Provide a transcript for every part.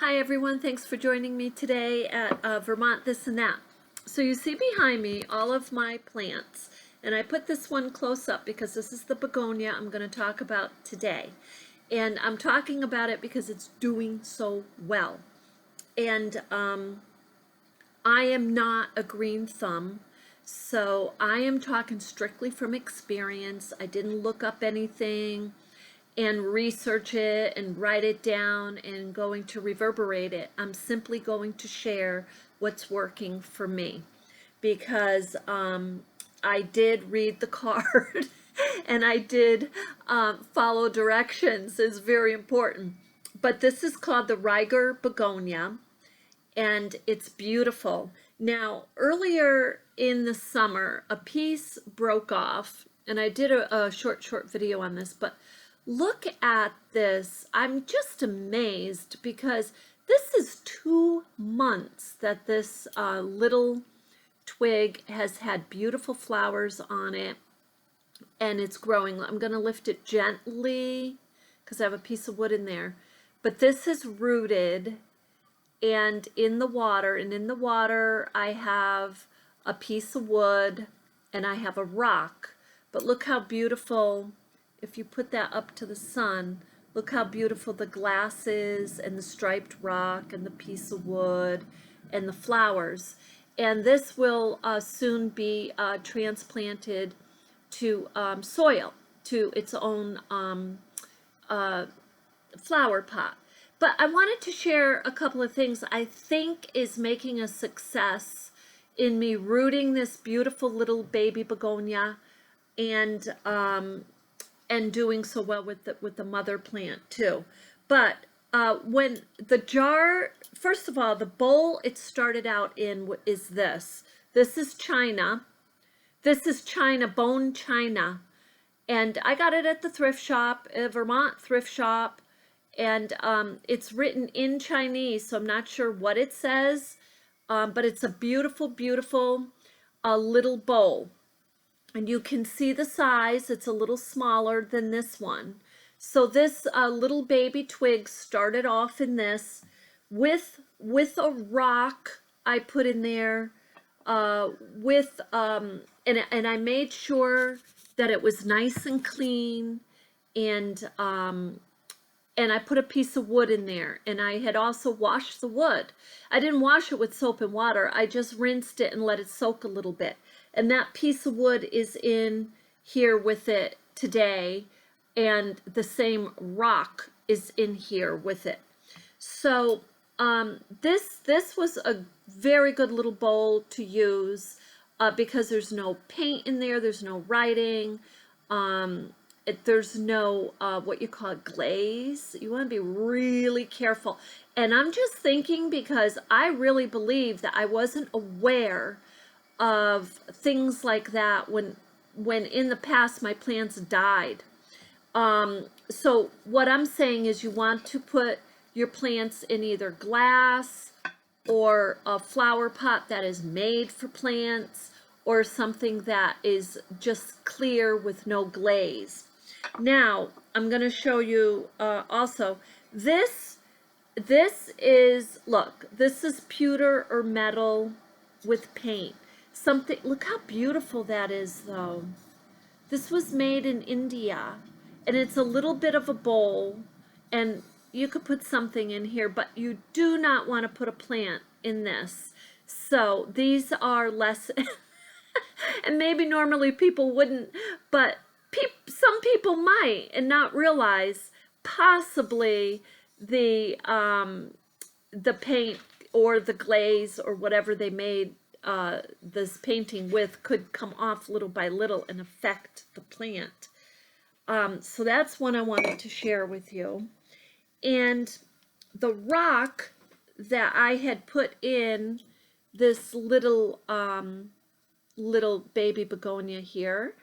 Hi everyone, thanks for joining me today at Vermont This and That. So you see behind me all of my plants, and I put this one close up because this is the begonia I'm going to talk about today. And I'm talking about it because it's doing so well. And I am not a green thumb, so I am talking strictly from experience. I didn't look up anything and research it and write it down and going to reverberate it. I'm simply going to share what's working for me because I did read the card and I did follow directions is very important. But this is called the Riger Begonia and it's beautiful. Now, earlier in the summer, a piece broke off, and I did a short video on this, but look at this. I'm just amazed because this is 2 months that this little twig has had beautiful flowers on it, and it's growing. I'm going to lift it gently because I have a piece of wood in there, but this is rooted and in the water, and in the water I have a piece of wood and I have a rock. But look how beautiful, if you put that up to the sun, look how beautiful the glass is and the striped rock and the piece of wood and the flowers. And this will soon be transplanted to soil, to its own flower pot. But I wanted to share a couple of things I think is making a success in me rooting this beautiful little baby begonia and doing so well with the mother plant too. But when the jar, first of all, the bowl it started out in is this. This is China. This is China, bone China. And I got it at the thrift shop, a Vermont thrift shop. And it's written in Chinese, so I'm not sure what it says, but it's a beautiful, beautiful little bowl. And you can see the size, it's a little smaller than this one. So this little baby twig started off in this with a rock I put in there, and I made sure that it was nice and clean, and I put a piece of wood in there, and I had also washed the wood. I didn't wash it with soap and water. I just rinsed it and let it soak a little bit. And that piece of wood is in here with it today, and the same rock is in here with it. So this was a very good little bowl to use because there's no paint in there, there's no writing. There's no what you call glaze. You want to be really careful. And I'm just thinking because I really believe that I wasn't aware of things like that when in the past my plants died. So what I'm saying is you want to put your plants in either glass or a flower pot that is made for plants or something that is just clear with no glaze. Now, I'm going to show you also, this is, look, this is pewter or metal with paint. Something, look how beautiful that is though. This was made in India, and it's a little bit of a bowl, and you could put something in here, but you do not want to put a plant in this. So these are less, and maybe normally people wouldn't, but some people might and not realize possibly the paint or the glaze or whatever they made this painting with could come off little by little and affect the plant. So that's one I wanted to share with you. And the rock that I had put in this little little baby begonia here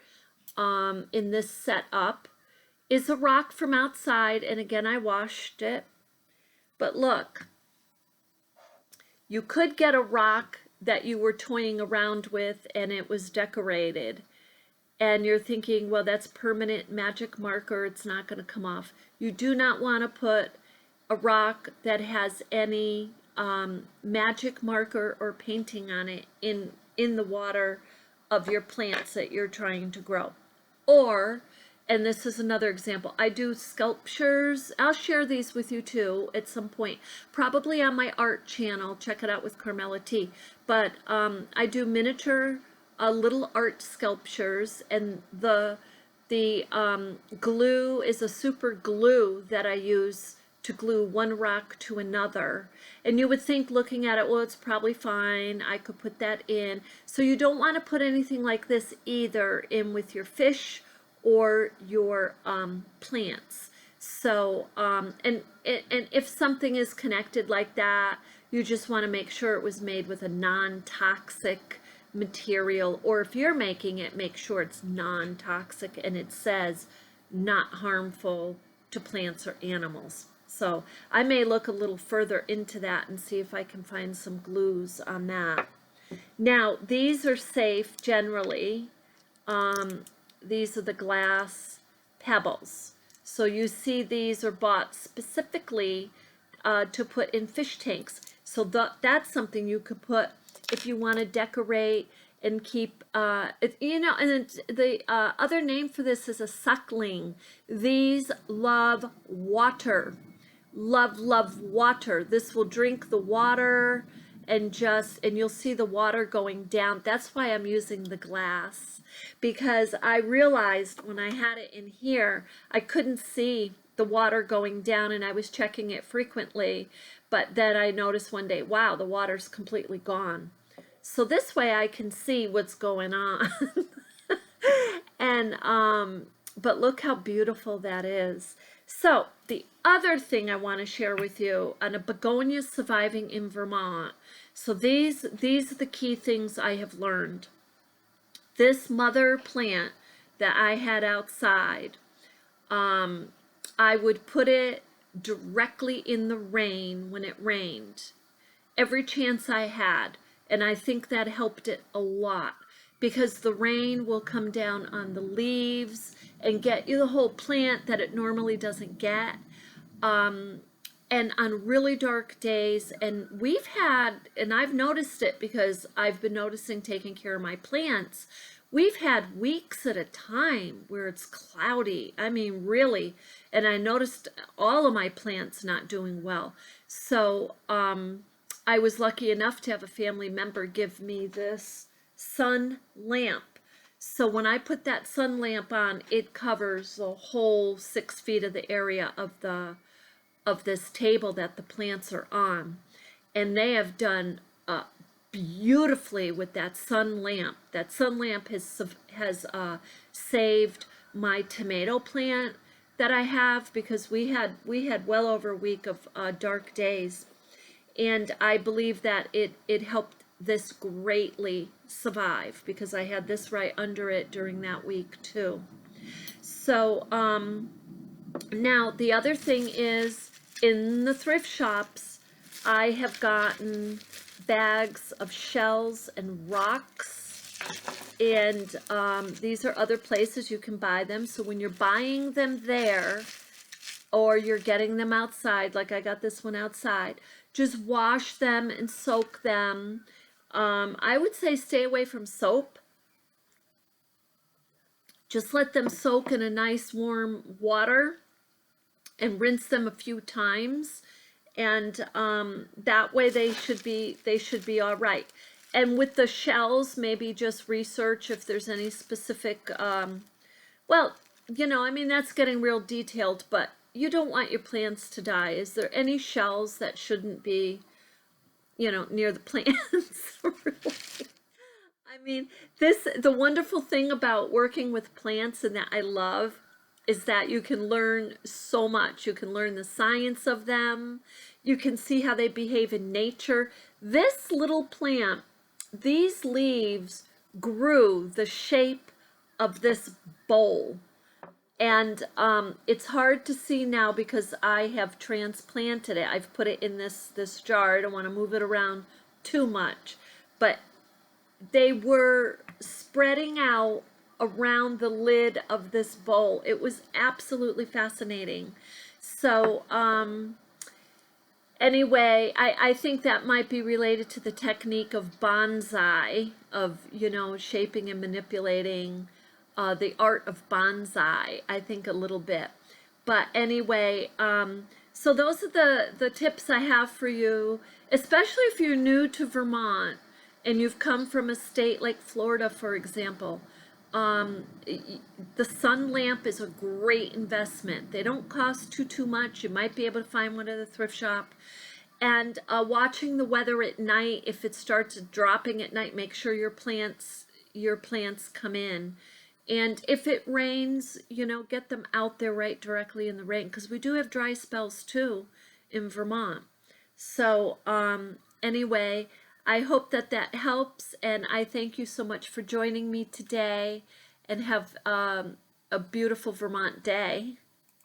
in this setup is a rock from outside, and again I washed it. But look, you could get a rock that you were toying around with and it was decorated, and you're thinking, well, that's permanent magic marker, it's not going to come off. You do not want to put a rock that has any magic marker or painting on it in the water of your plants that you're trying to grow. Or, and this is another example, I do sculptures. I'll share these with you too at some point, probably on my art channel. Check it out with Carmela T. But I do miniature little art sculptures, and the glue is a super glue that I use to glue one rock to another. And you would think, looking at it, well, it's probably fine, I could put that in. So you don't want to put anything like this either in with your fish or your plants. So and if something is connected like that, you just want to make sure it was made with a non-toxic material, or if you're making it, make sure it's non-toxic and it says not harmful to plants or animals. So I may look a little further into that and see if I can find some glues on that. Now, these are safe generally. These are the glass pebbles. So you see these are bought specifically to put in fish tanks. So that's something you could put if you want to decorate and keep, you know, and the other name for this is a suckling. These love water. Love water. This will drink the water and you'll see the water going down. That's why I'm using the glass, because I realized when I had it in here, I couldn't see the water going down, and I was checking it frequently, but then I noticed one day, wow, the water's completely gone. So this way I can see what's going on. And but look how beautiful that is. So the other thing I want to share with you on a begonia surviving in Vermont. So these are the key things I have learned. This mother plant that I had outside, I would put it directly in the rain when it rained, every chance I had. And I think that helped it a lot, because the rain will come down on the leaves and get you the whole plant that it normally doesn't get. And on really dark days, and we've had, and I've noticed it because I've been noticing taking care of my plants, we've had weeks at a time where it's cloudy. I mean, really. And I noticed all of my plants not doing well. So I was lucky enough to have a family member give me this sun lamp. So when I put that sun lamp on, it covers the whole 6 feet of the area of this table that the plants are on. And they have done beautifully with that sun lamp. That sun lamp has saved my tomato plant that I have, because we had well over a week of dark days. And I believe that it helped this greatly survive, because I had this right under it during that week too. So now the other thing is, in the thrift shops, I have gotten bags of shells and rocks, and these are other places you can buy them. So when you're buying them there, or you're getting them outside, like I got this one outside, just wash them and soak them. I would say stay away from soap. Just let them soak in a nice warm water and rinse them a few times, and that way they should be all right. And with the shells, maybe just research if there's any specific, well, you know, I mean, that's getting real detailed, but you don't want your plants to die. Is there any shells that shouldn't be, you know, near the plants? Really? I mean, the wonderful thing about working with plants, and that I love, is that you can learn so much. You can learn the science of them. You can see how they behave in nature. This little plant, these leaves grew the shape of this bowl. And it's hard to see now because I have transplanted it. I've put it in this jar. I don't want to move it around too much. But they were spreading out around the lid of this bowl. It was absolutely fascinating. So anyway, I think that might be related to the technique of bonsai, of, you know, shaping and manipulating, the art of bonsai, I think a little bit. But anyway, so those are the tips I have for you, especially if you're new to Vermont and you've come from a state like Florida, for example. The sun lamp is a great investment. They don't cost too much. You might be able to find one at a thrift shop. And watching the weather at night, if it starts dropping at night, make sure your plants come in. And if it rains, you know, get them out there right directly in the rain, because we do have dry spells too in Vermont. So anyway, I hope that that helps, and I thank you so much for joining me today, and have a beautiful Vermont day.